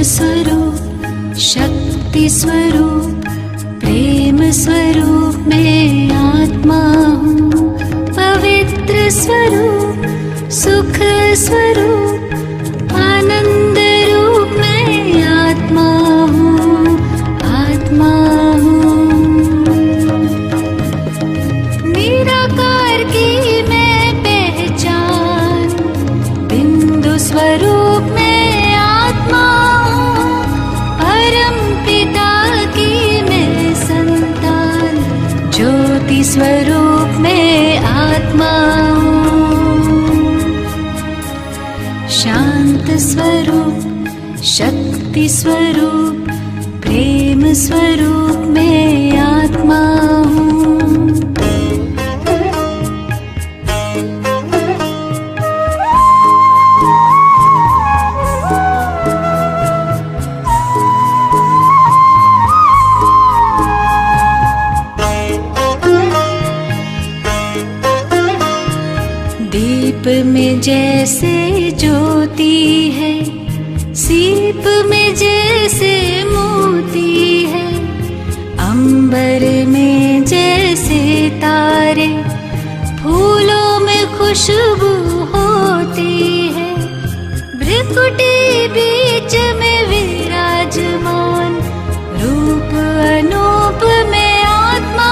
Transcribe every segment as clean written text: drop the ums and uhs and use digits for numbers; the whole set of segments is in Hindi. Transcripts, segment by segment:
स्वरूप, शक्ति स्वरूप, प्रेम स्वरूप मैं आत्मा हूँ। पवित्र स्वरूप, सुख स्वरूप, आनंद रूप मैं आत्मा हूँ, आत्मा हूँ। निराकार की मैं पहचान, बिंदु स्वरूप मैं स्वरूप में आत्मा हूँ। शांत स्वरूप, शक्ति स्वरूप, प्रेम स्वरूप में आत्मा हूँ। दीप में जैसे ज्योति है, सीप में जैसे मोती है, अंबर में जैसे तारे, फूलों में खुशबू होती है। भ्रिकुटी बीच में विराजमान, रूप अनूप में आत्मा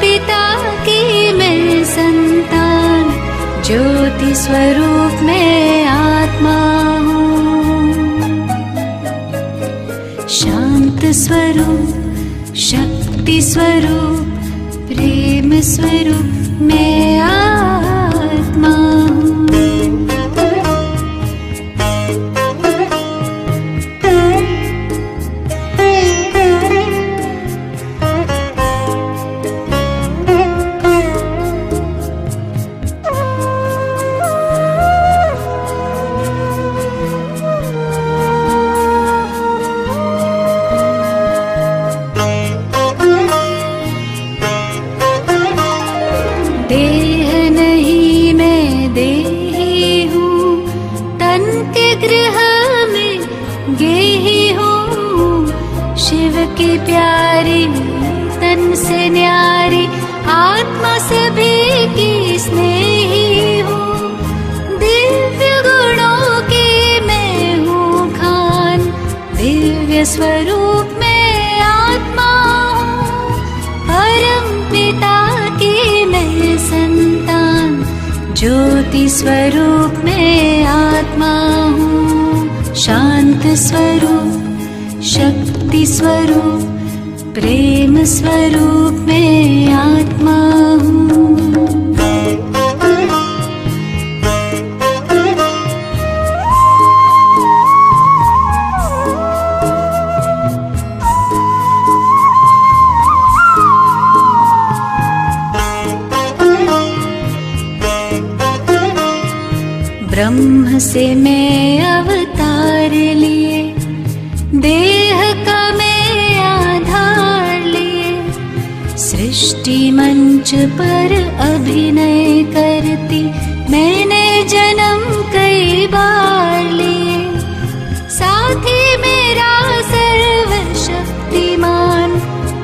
पिता की मैं संतान, ज्योति स्वरूप में आत्मा हूँ। शांत स्वरूप, शक्ति स्वरूप, प्रेम स्वरूप में आत्मा हूँ। देह नहीं मैं देही हूँ, तन के गृह में गेही हूँ। शिव की प्यारी, तन से न्यारी, आत्मा सभी की स्नेही हूँ। दिव्य गुणों की मैं हूँ खान, दिव्य स्वरूप में आत्मा हूँ। परम पिता की मैं संतान, ज्योति स्वरूप में आत्मा हूँ। शांत स्वरूप, शक्ति स्वरूप, प्रेम स्वरूप में आत्मा हूँ। ब्रह्म से मैं अवतार लिए, देह का मैं आधार लिए। सृष्टि मंच पर अभिनय करती मैंने जन्म कई बार लिए। साथी मेरा सर्वशक्तिमान,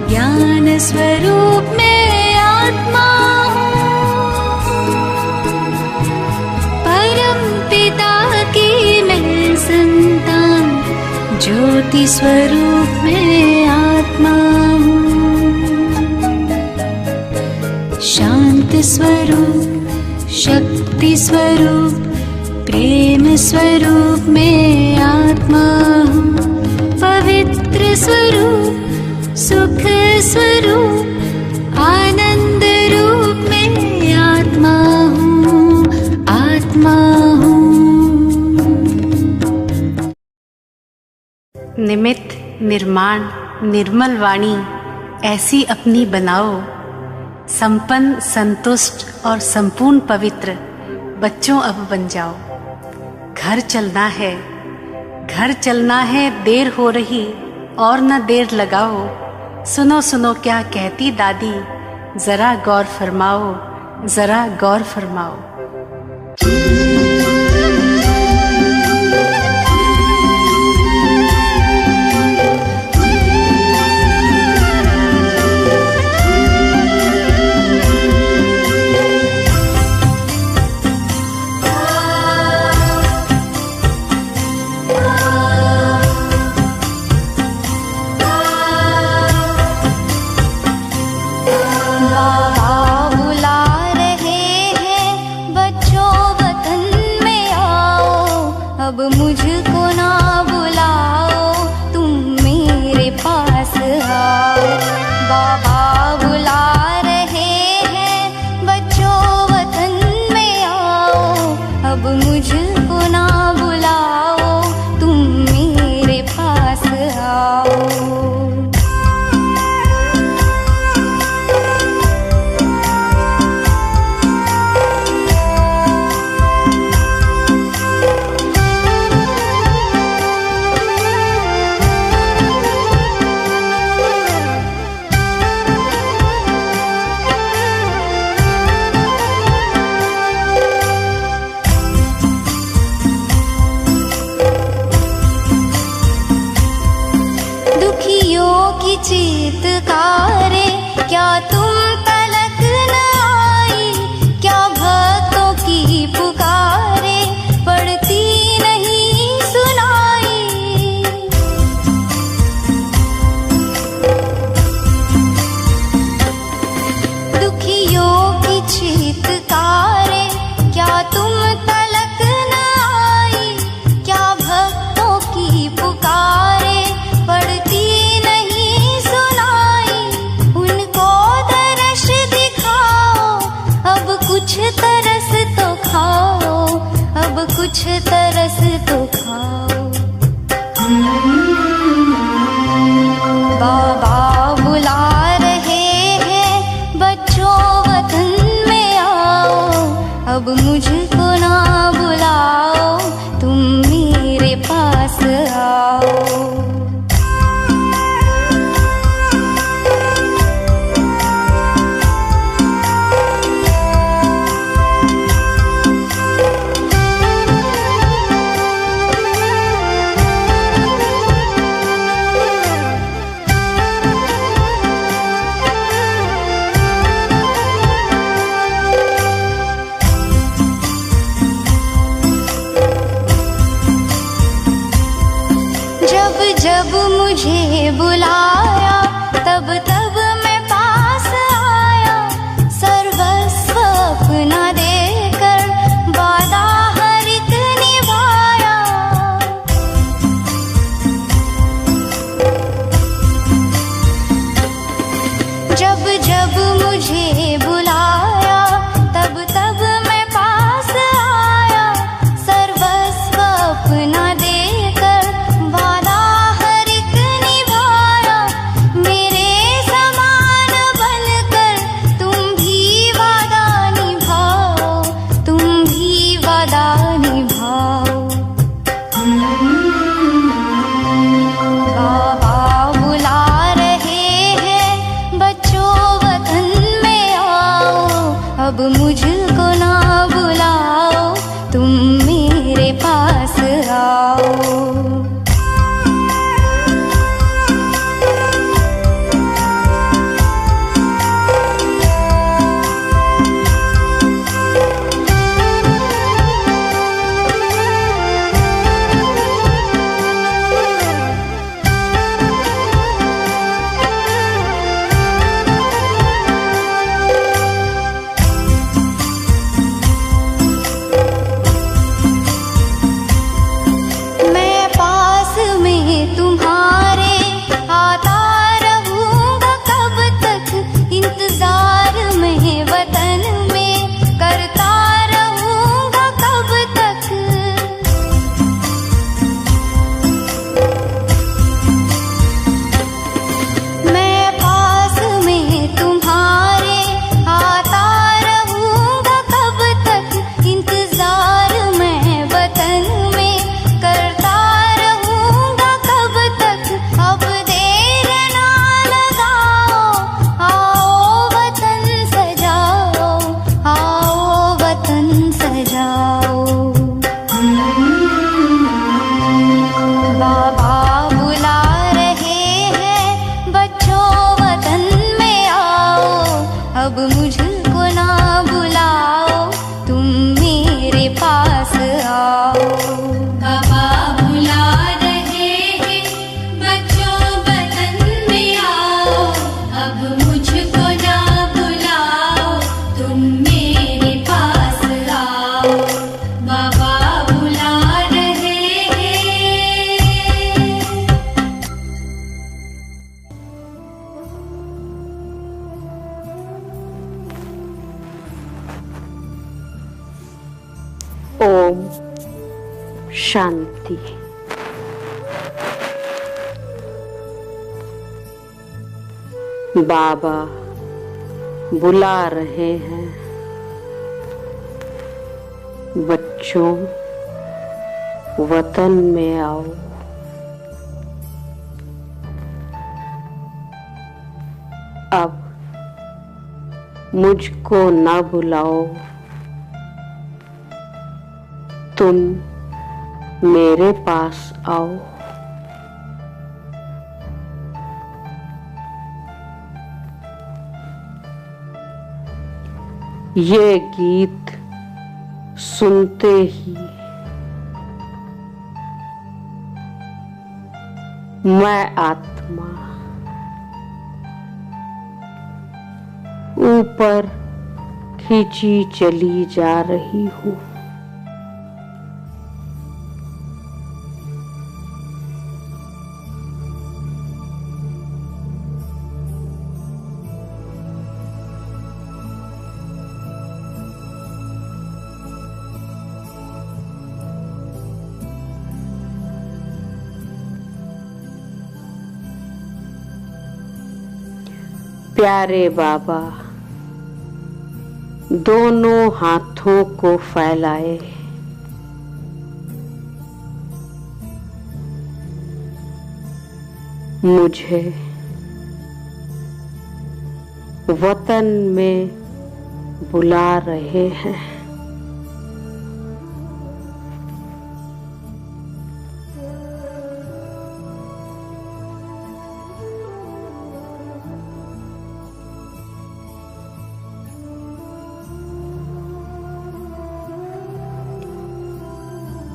ज्ञान स्वरूप में आत्मा संतान, ज्योति स्वरूप में आत्मा हूँ। शांत स्वरूप, शक्ति स्वरूप, प्रेम स्वरूप में आत्मा हूँ। पवित्र स्वरूप, सुख स्वरूप, निमित्त निर्माण निर्मल वाणी ऐसी अपनी बनाओ, संपन्न संतुष्ट और संपूर्ण पवित्र बच्चों अब बन जाओ। घर चलना है, देर हो रही और न देर लगाओ। सुनो सुनो क्या कहती दादी, जरा गौर फरमाओ, जरा गौर फरमाओ। अब मुझको ना बुलाओ, तुम मेरे पास आओ। बाबा बुला रहे हैं, बच्चों वतन में आओ। अब मुझको ना बुलाओ, तुम मेरे पास आओ। चीत्कारे क्या तुम तलक न आई, क्या भक्तों की पुकारे पड़ती नहीं सुनाई। दुखियों की चीत्कारे क्या तुम तलक न आई, क्या भक्तों की पुकारे पड़ती कुछ तरस तो खाओ। बाबा बुला रहे हैं, बच्चों वतन में आओ। अब मुझको ना बुलाओ, तुम मेरे पास आओ। जब मुझे बुलाया, तब तब मैं पास आया। सर्वस्व अपना देकर वादा हर एक निभाया। जब जब मुझे बुलाया, तब तब मैं पास आया। सर्वस्व अपना देकर वादा अब मुझको ना बुलाओ, तुम मेरे पास आओ, बाबा बुला रहे हैं। ओम शांति। बाबा बुला रहे हैं, बच्चों वतन में आओ। अब मुझको ना बुलाओ, तुम मेरे पास आओ। ये गीत सुनते ही मैं आत्मा ऊपर खींची चली जा रही हूँ। प्यारे बाबा दोनों हाथों को फैलाए, मुझे वतन में बुला रहे हैं।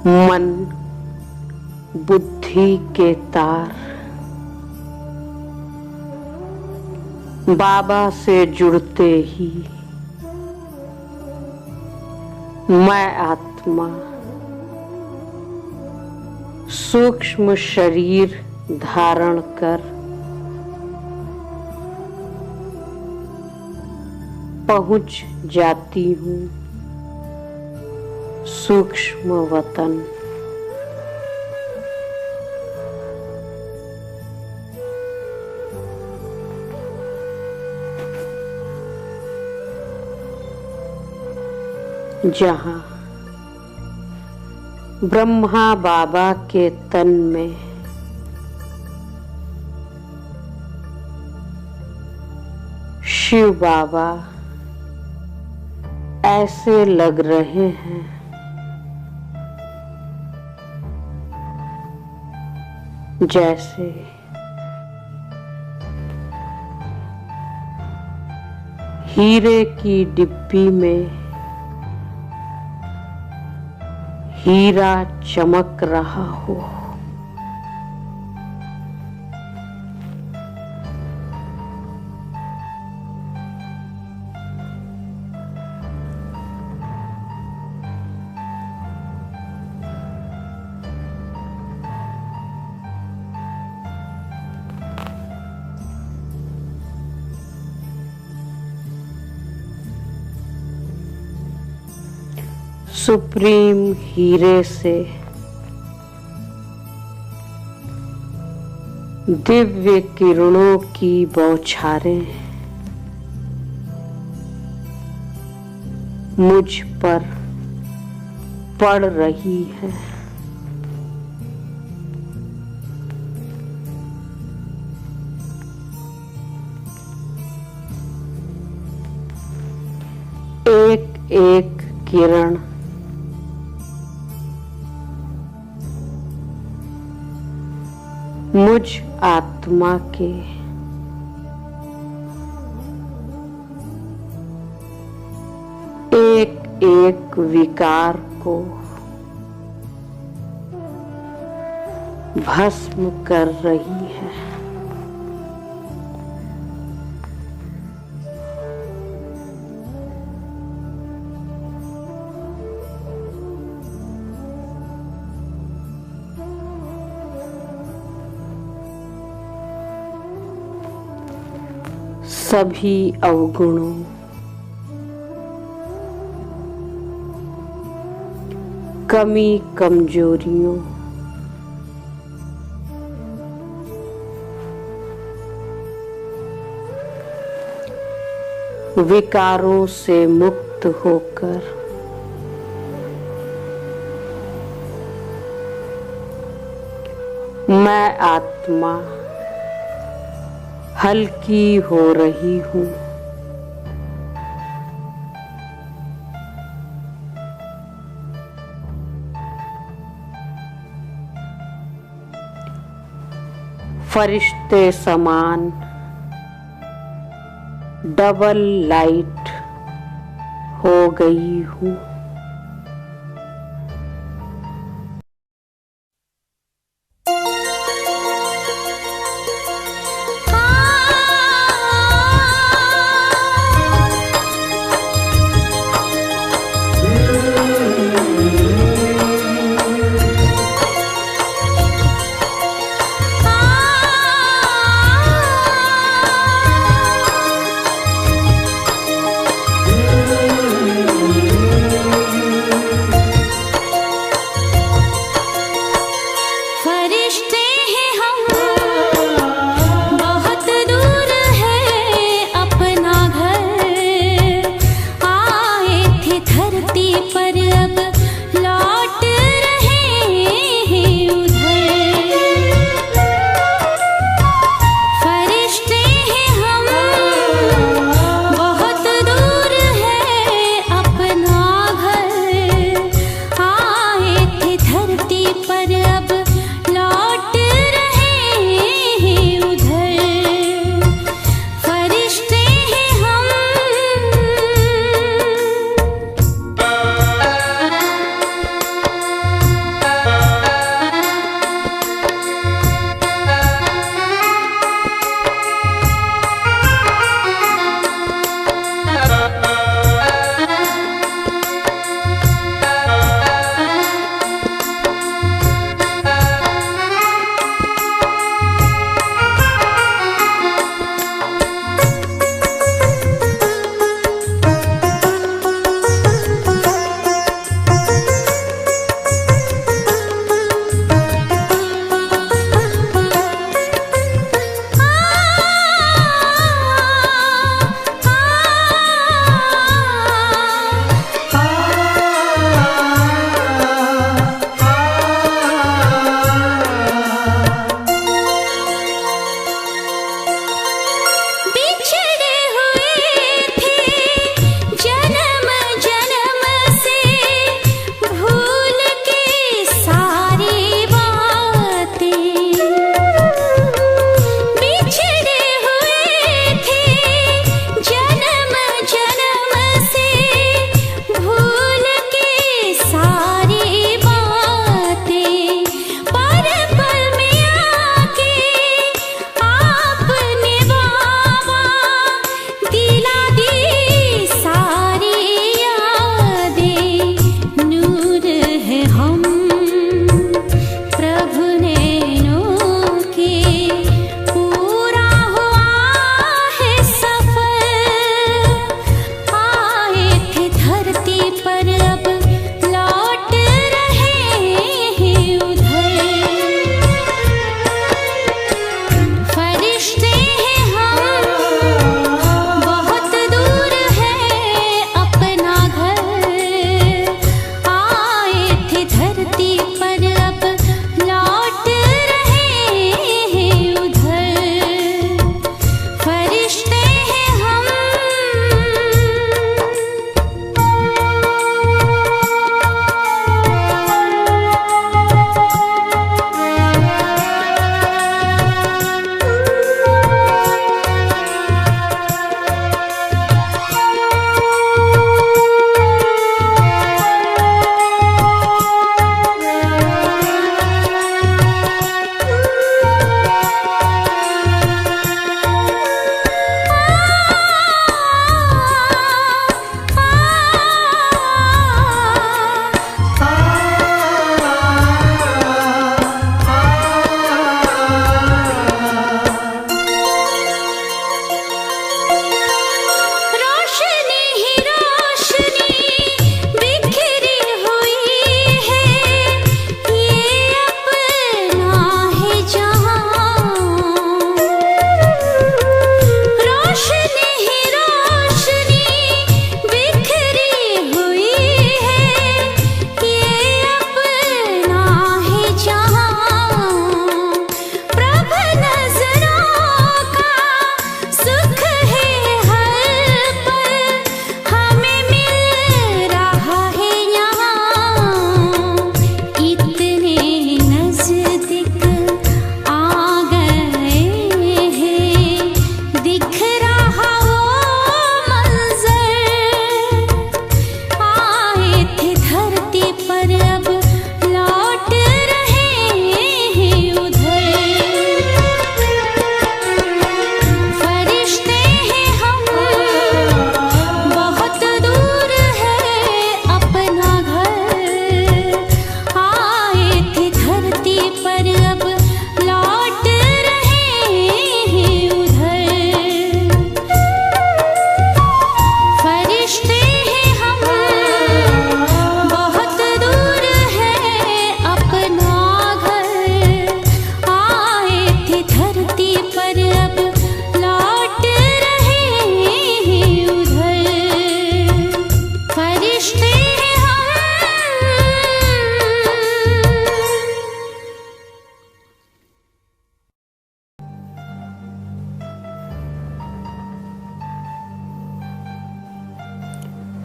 मन बुद्धि के तार बाबा से जुड़ते ही मैं आत्मा सूक्ष्म शरीर धारण कर पहुंच जाती हूँ सूक्ष्म वतन। जहाँ ब्रह्मा बाबा के तन में शिव बाबा ऐसे लग रहे हैं जैसे हीरे की डिब्बी में हीरा चमक रहा हो। सुप्रीम हीरे से दिव्य किरणों की बौछारें मुझ पर पड़ रही है। एक एक किरण मुझ आत्मा के एक एक विकार को भस्म कर रही है। सभी अवगुणों, कमी कमजोरियों, विकारों से मुक्त होकर मैं आत्मा हल्की हो रही हूँ। फरिश्ते समान डबल लाइट हो गई हूँ।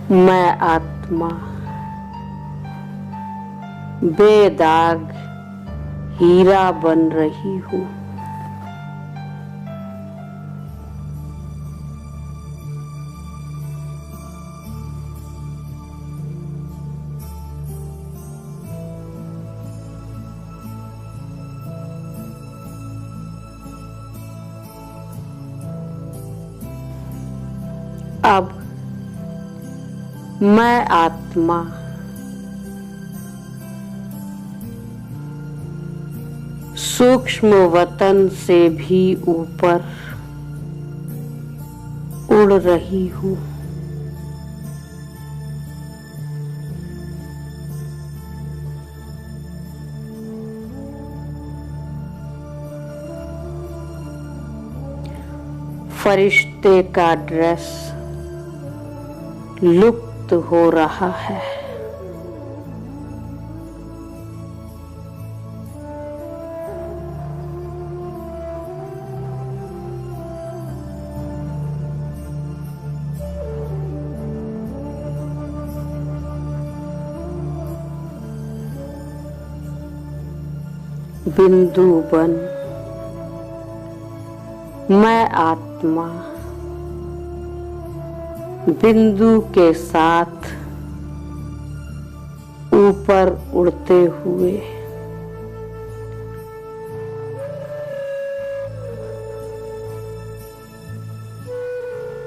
मैं आत्मा बेदाग हीरा बन रही हूँ। अब मैं आत्मा सूक्ष्म वतन से भी ऊपर उड़ रही हूँ। फरिश्ते का ड्रेस लुप्त हो रहा है। बिंदु बन मैं आत्मा बिंदु के साथ ऊपर उड़ते हुए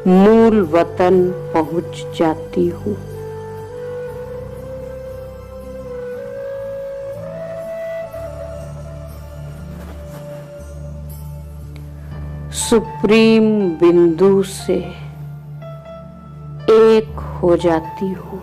मूल वतन पहुंच जाती हूँ। सुप्रीम बिंदु से एक हो जाती हूँ।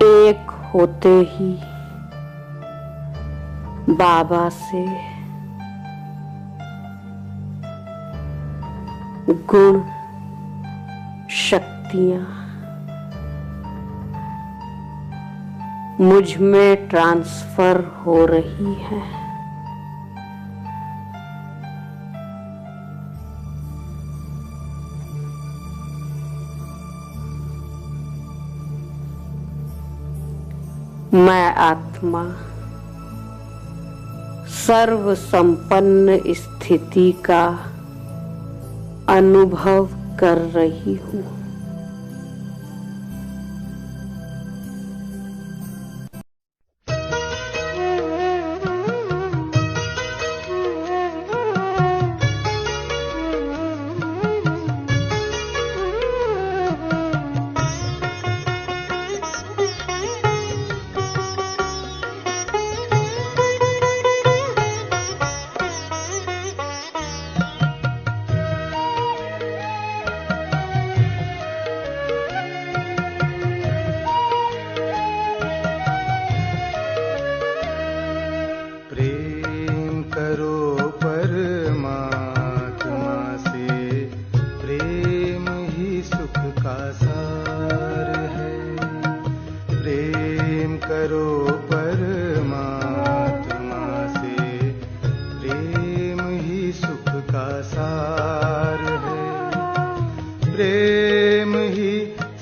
एक होते ही बाबा से गुण शक्तियां मुझ में ट्रांसफर हो रही है। मैं आत्मा सर्व संपन्न स्थिति का अनुभव कर रही हूँ।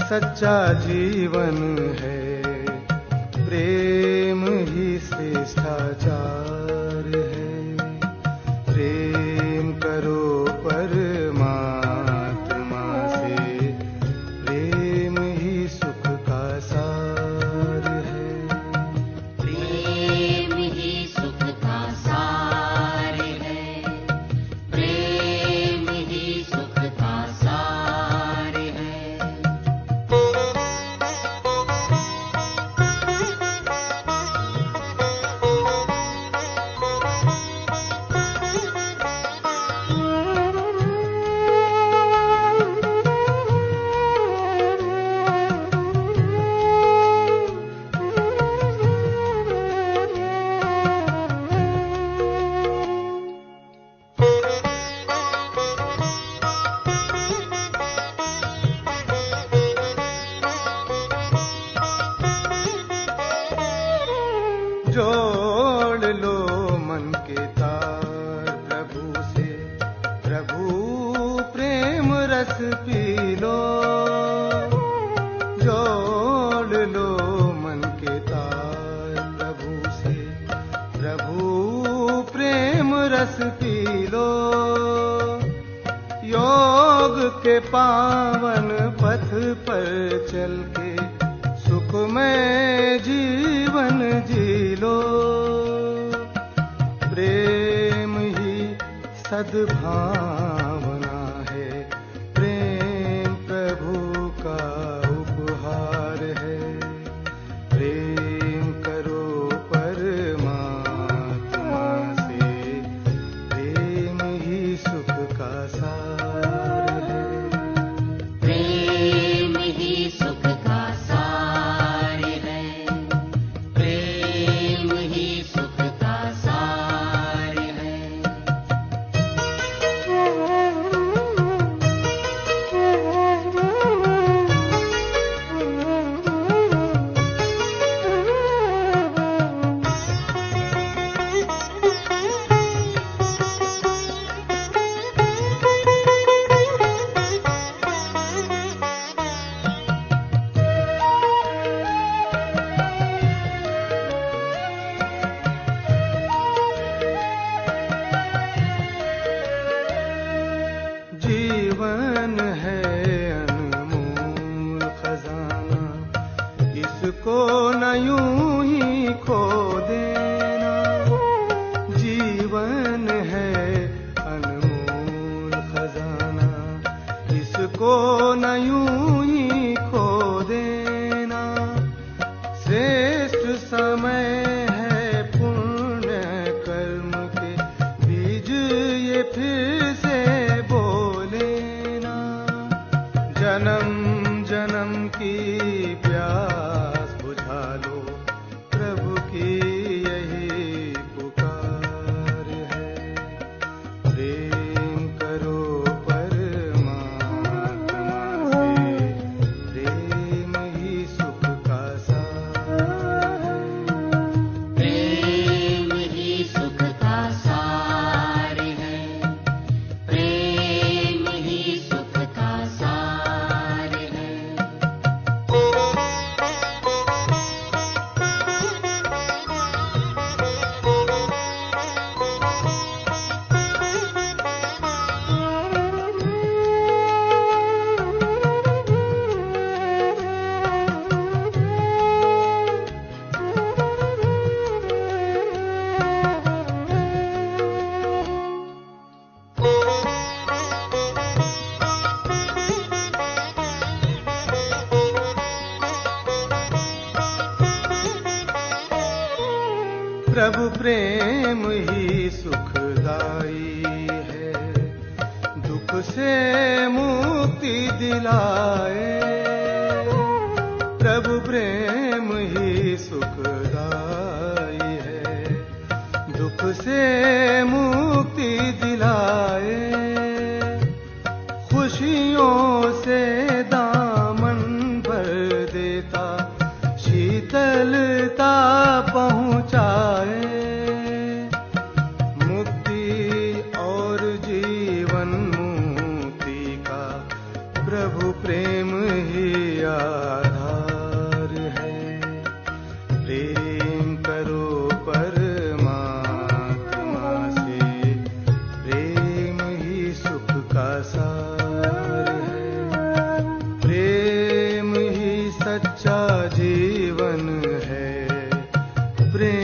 सच्चा जीवन है, प्रेम ही श्रेष्ठाचार है। प्रेम करो परमात्मा से, प्रेम ही सुख का सार है। प्रेम ही सुख का सार है, प्रेम ही सुख का सार है। जोड़ लो के तार प्रभु से। प्रभु प्रेम रस पी लो, जोड़ लो मन के तार प्रभु से। प्रभु प्रेम रस पी लो, योग के पावन पथ पर चल के सुखमय जीवन जी लो। प्रेम ही सद्भावना है, प्रेम प्रभु का उपहार है। प्रेम करो परमात्मा से, प्रेम ही सुख का सार है। प्रेम ही सुख का सार है, प्रेम ही सुख का सार है। जीवन है अनमोल खजाना, इसको न यूं ही खो देना। जीवन है अनमोल खजाना, इसको न यूं ही खो देना। श्रेष्ठ समय है पुण्य कर्म के बीज ये फिर से जन्म जन्म की प्यास बुझा लो, प्रभु की यही पुकार है। प्रेम करो परमात्मा से, प्रेम ही सुख का सार है। प्रेम ही सुख का सार है, प्रेम ही सुख का सार है। प्रभु प्रेम ही सुखदाई है, दुख से मुक्ति दिलाए। प्रभु प्रेम ही सुखदाई है, दुख से मुक्ति दिलाए। खुशियों से दामन भर देता, शीतलता पहुँचाए। मुक्ति और जीवन मुक्ति का प्रभु प्रेम ही आधार है। प्रेम करो परमात्मा से, प्रेम ही सुख का सार है। प्रेम ही सच्चा जीवन है, प्रेम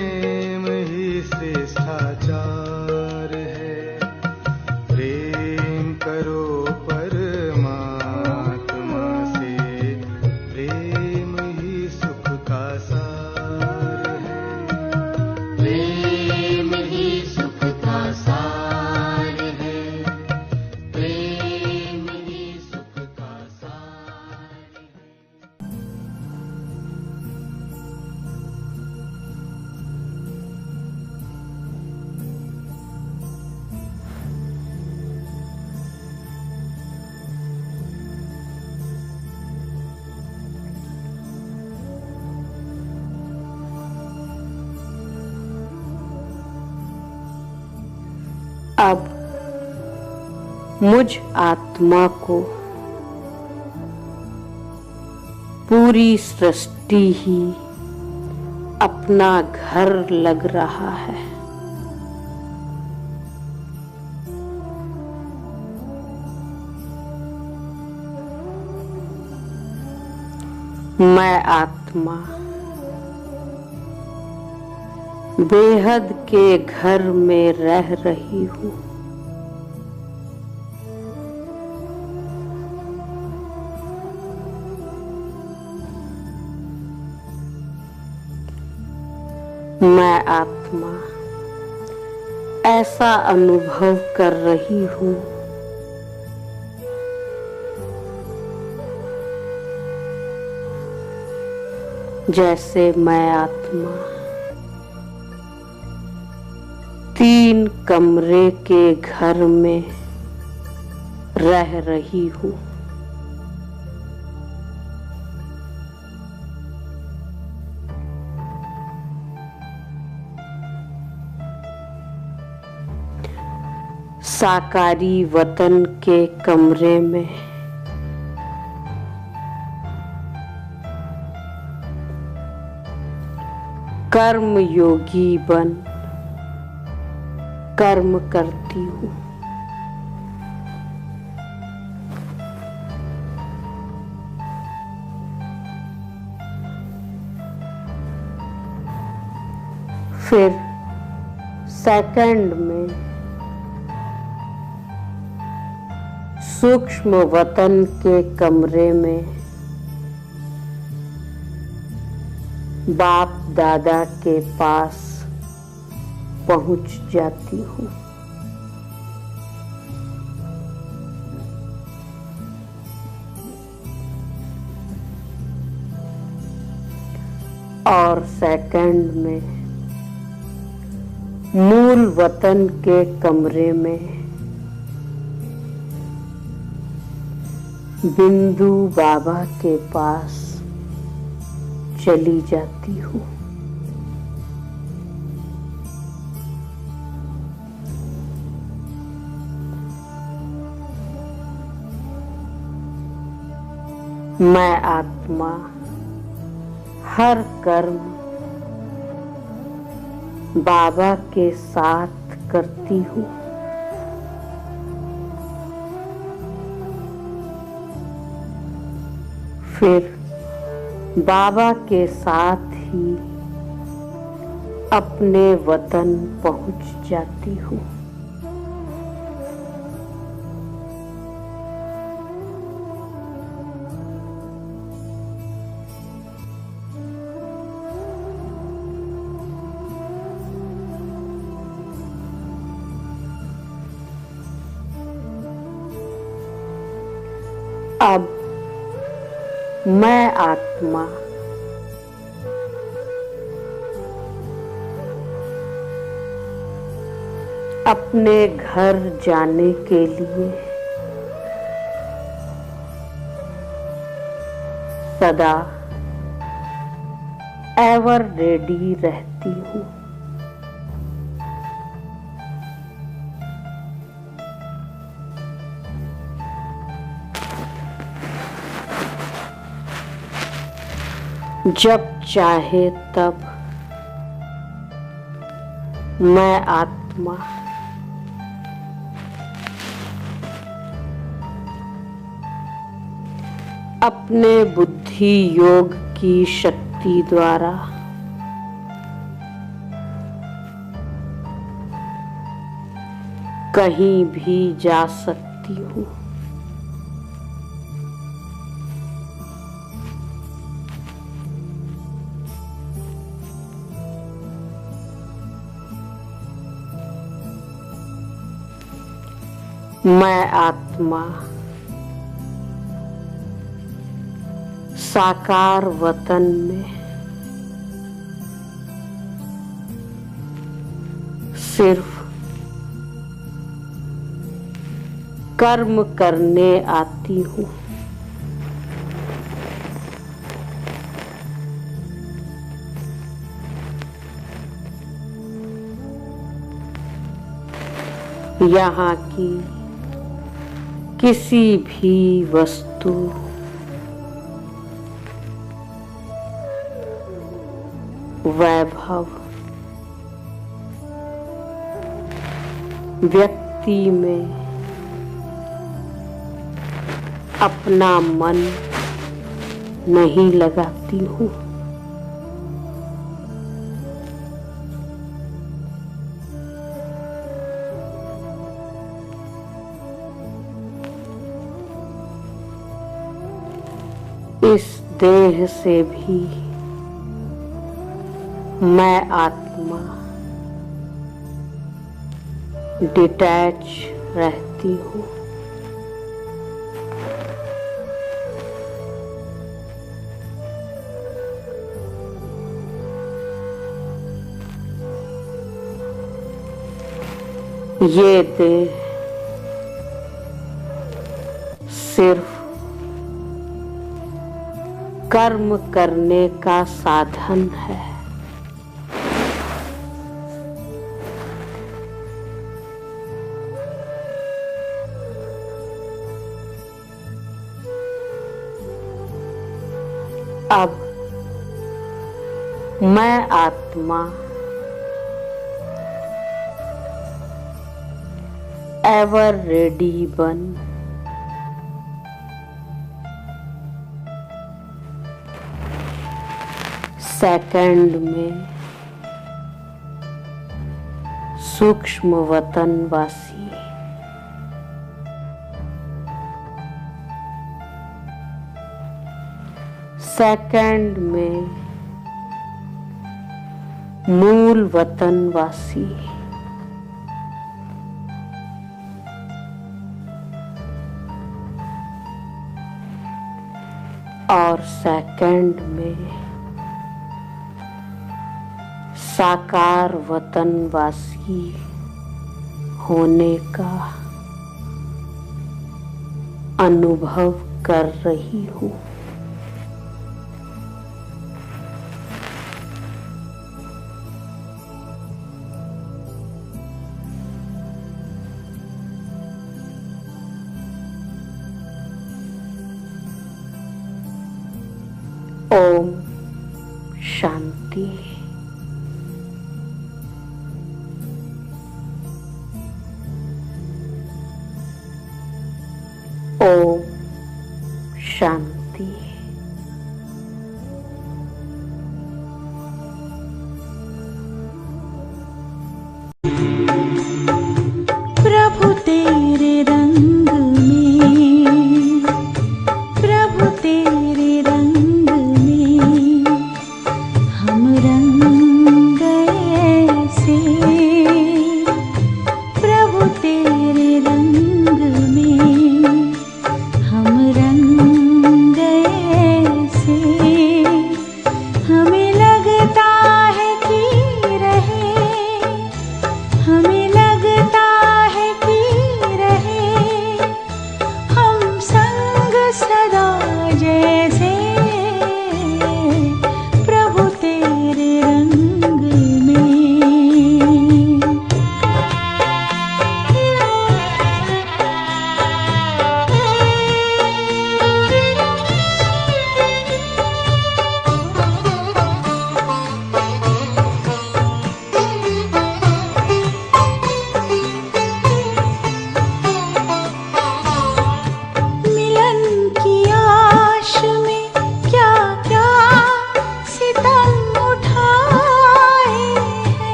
अब मुझ आत्मा को पूरी सृष्टि ही अपना घर लग रहा है। मैं आत्मा बेहद के घर में रह रही हूँ। मैं आत्मा ऐसा अनुभव कर रही हूँ जैसे मैं आत्मा 3 कमरे के घर में रह रही हूँ। साकारी वतन के कमरे में कर्म योगी बन कर्म करती हूँ। फिर सेकंड में सूक्ष्म वतन के कमरे में बाप दादा के पास पहुंच जाती हूँ। और सेकंड में मूल वतन के कमरे में बिंदु बाबा के पास चली जाती हूँ। मैं आत्मा हर कर्म बाबा के साथ करती हूँ। फिर बाबा के साथ ही अपने वतन पहुंच जाती हूँ। अब मैं आत्मा अपने घर जाने के लिए सदा एवर रेडी रहती हूँ। जब चाहे तब मैं आत्मा अपने बुद्धि योग की शक्ति द्वारा कहीं भी जा सकती हूँ। मैं आत्मा साकार वतन में सिर्फ कर्म करने आती हूँ। यहाँ की किसी भी वस्तु वैभव व्यक्ति में अपना मन नहीं लगाती हूँ। इस देह से भी मैं आत्मा डिटैच रहती हूँ। ये देह सिर्फ कर्म करने का साधन है। अब मैं आत्मा एवर रेडी बन सेकंड में सूक्ष्म वतनवासी सेकंड में मूल वतनवासी और सेकंड में साकार वतनवासी होने का अनुभव कर रही हूँ। ओम शांति। ओम शांति। प्रभु तेरे रंग में, प्रभु तेरे रंग में हम रंग गए से, प्रभु तेरे रंग में हम रंग गए से। हमें लगता है कि रहे, हमें लगता है कि रहे हम संग सदा जैसे, प्रभु तेरे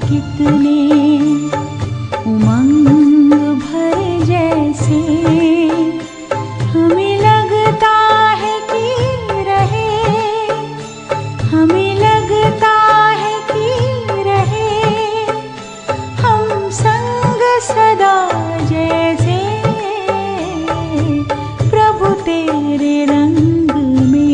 कितने उमंग भरे जैसे हमें लगता है कि रहे, हमें लगता है कि रहे हम संग सदा जैसे प्रभु तेरे रंग में।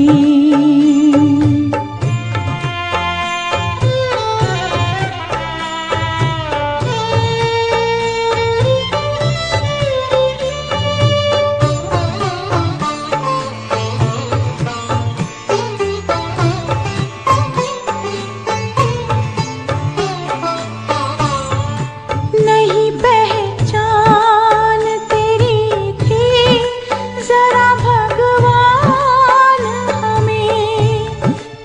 नहीं पहचान तेरी थी जरा भगवान हमें,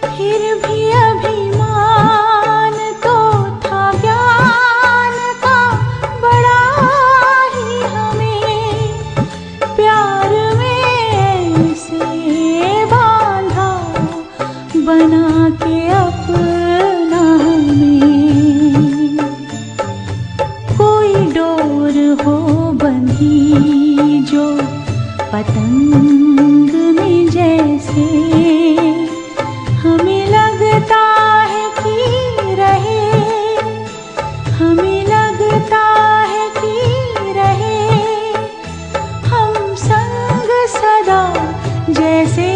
फिर भी अभिमान तो था ज्ञान का बड़ा ही हमें, प्यार में ऐसे बांधा बना के अपना हमें। कोई डोर हो बंधी जो पतंग में जैसे हमें लगता है कि रहे, हमें लगता है कि रहे हम संग सदा जैसे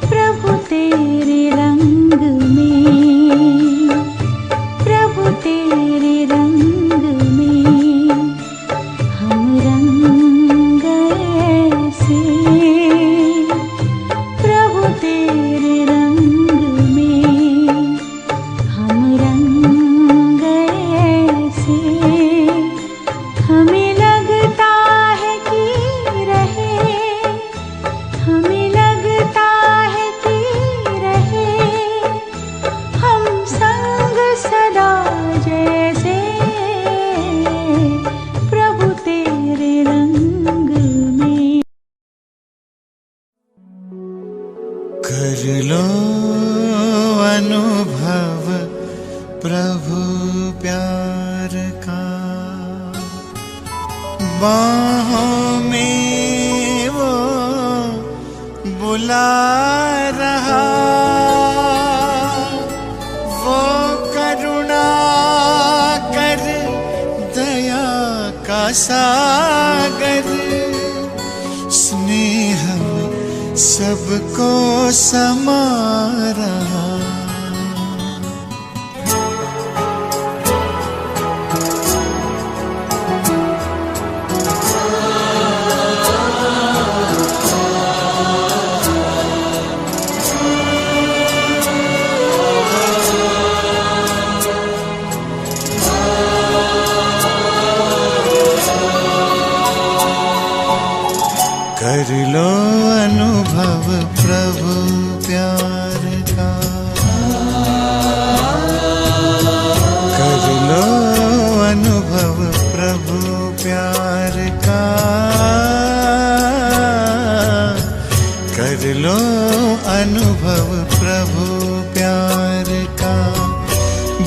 प्रभु तेरे रंग में, प्रभु तेरे रंग में हम रंग ऐसे, प्रभु तेरे रंग में हम रंग ऐसे हमें लगता है कि रहे, हमें लगता है कि रहे हम संग सदा जैसे प्रभु तेरे रंग में। कर लो अनुभव प्रभु प्यार का, बाहों में वो बुला रहा, वो करुणा कर दया का सागर, स्नेह में सबको समा रहा। कर लो अनुभव प्रभु प्यार का, कर लो अनुभव प्रभु प्यार का, कर लो अनुभव प्रभु प्यार का,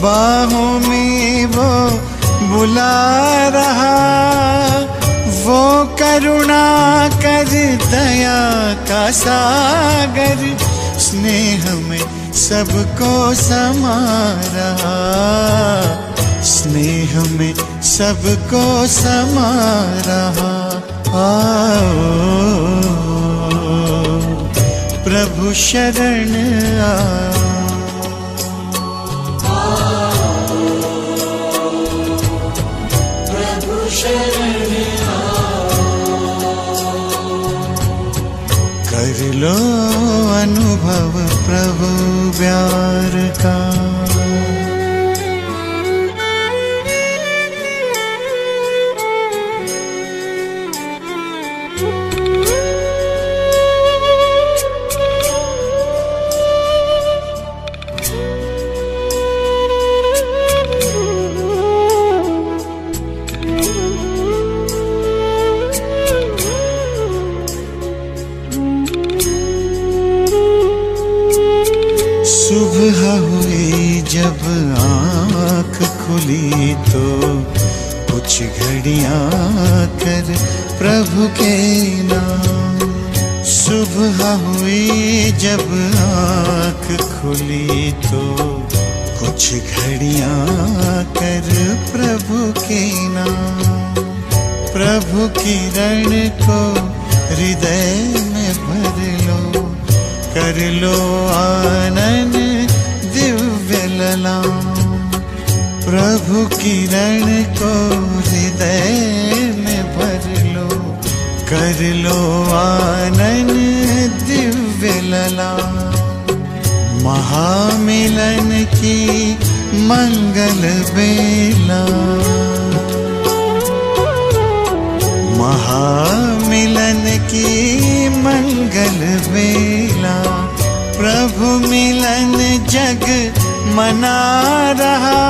बाहों में वो बुला रहा, वो करुणा कर दया का सागर, स्नेह में सबको समा रहा, स्नेह में सबको समा रहा। आओ प्रभु शरण आओ, प्रभु शरण कर लो अनुभव प्रभु प्यार का। शुभ सुबह हुई जब आँख खुली तो कुछ घड़ियाँ कर प्रभु के नाम। सुबह हुई जब आँख खुली तो कुछ घड़ियाँ कर प्रभु के नाम। प्रभु किरण को हृदय में भर लो, कर लो आनंद दिव्य ललाम। प्रभु किरण को हृदय में भर लो, कर लो आनंद दिव्य ललाम। महामिलन की मंगल बेला, महामिलन की मंगल बेला। प्रभु मिलन जग मना रहा,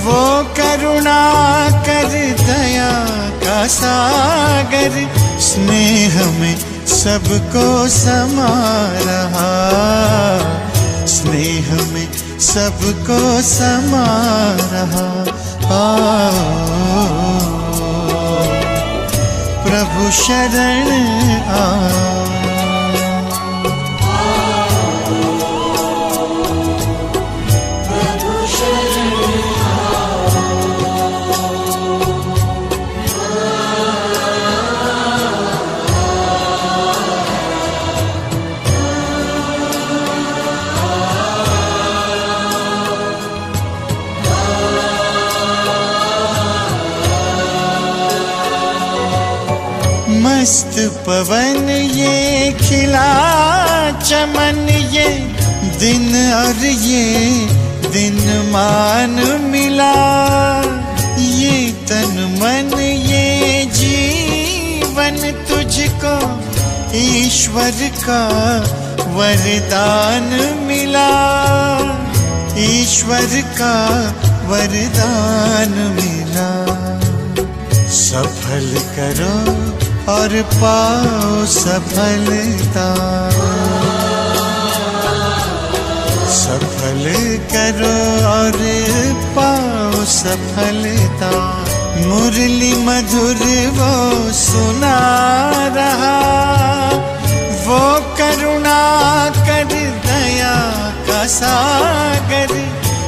वो करुणा कर दया का सागर स्नेह में सबको समा रहा, स्नेह में सबको समा रहा। प्रभु शरण आ, प्रभु शरण मस्त पवन ये खिला चमन, ये दिन और ये दिन मान मिला। ये तन मन ये जीवन तुझको ईश्वर का वरदान मिला, ईश्वर का वरदान मिला। सफल करो और पाओ सफलता, सफल करो और पाओ सफलता। मुरली मधुर वो सुना रहा, वो करुणा कर दया का सागर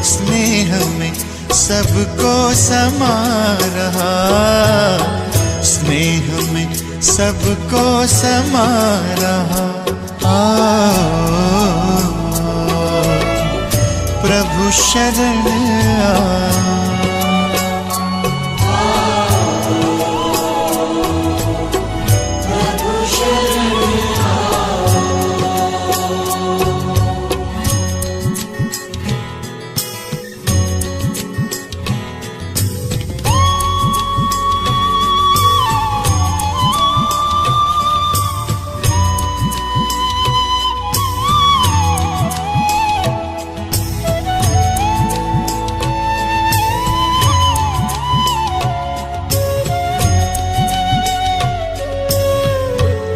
स्नेह में सबको समा रहा, स्नेह में सबको समा रहा। प्रभु शरण आ,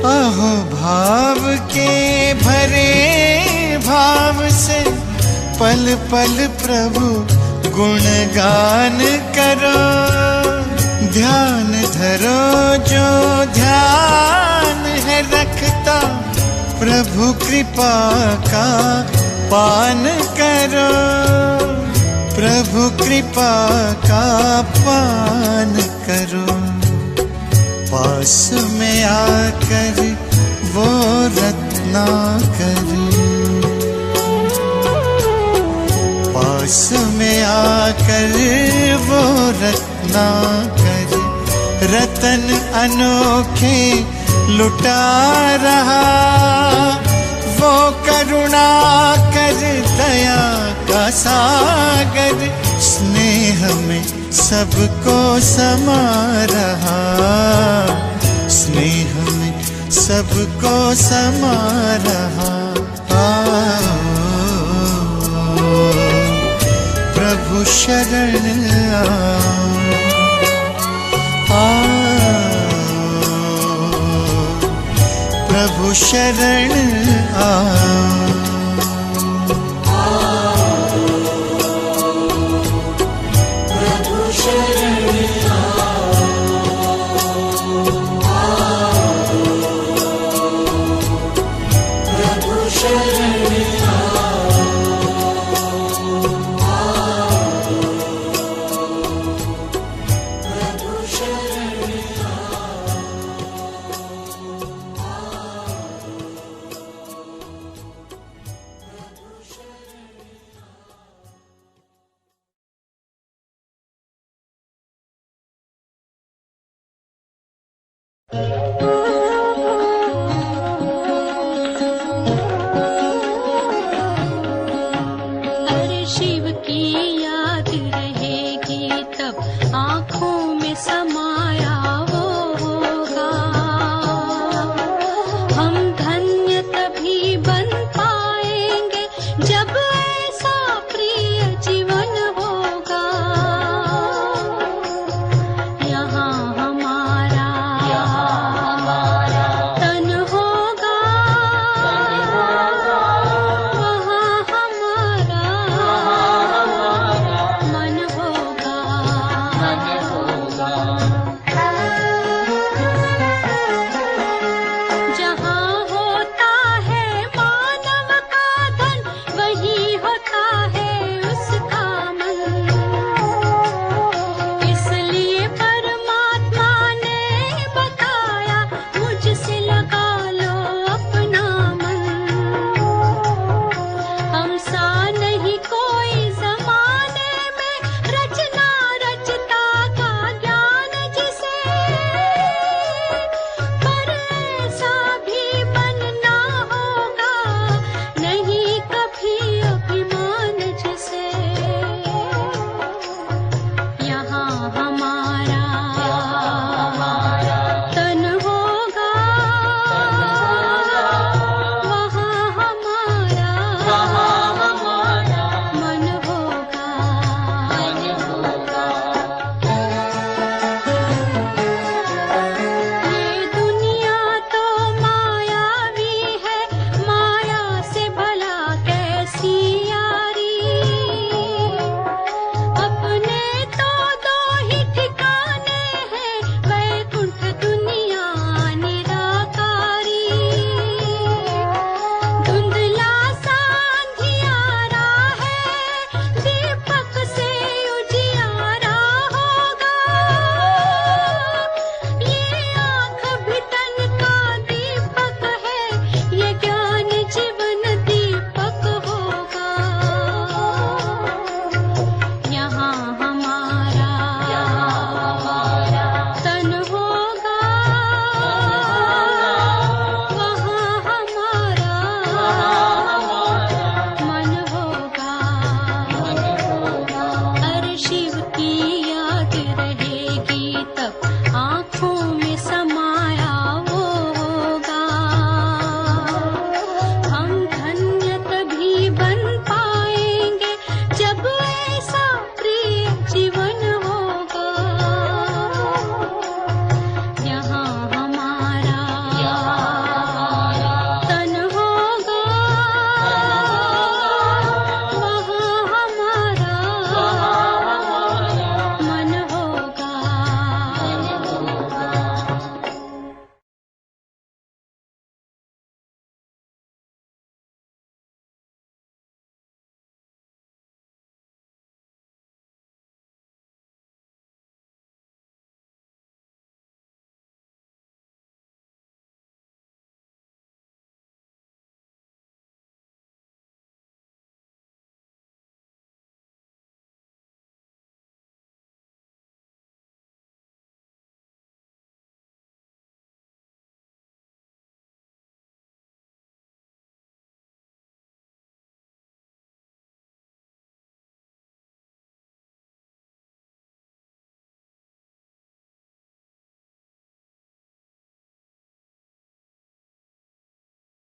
अहो भाव के भरे भाव से पल पल प्रभु गुणगान करो। ध्यान धरो जो ध्यान है रखता, प्रभु कृपा का पान करो, प्रभु कृपा का पान करो। पास में आकर वो रत्नाकर, पास में आकर वो रत्नाकर रतन अनोखे लुटा रहा। वो करुणा कर दया का सागर स्नेह में सबको समा रहा, स्नेह में सबको समा रहा। प्रभु शरण आ, प्रभु शरण आ। ऐसा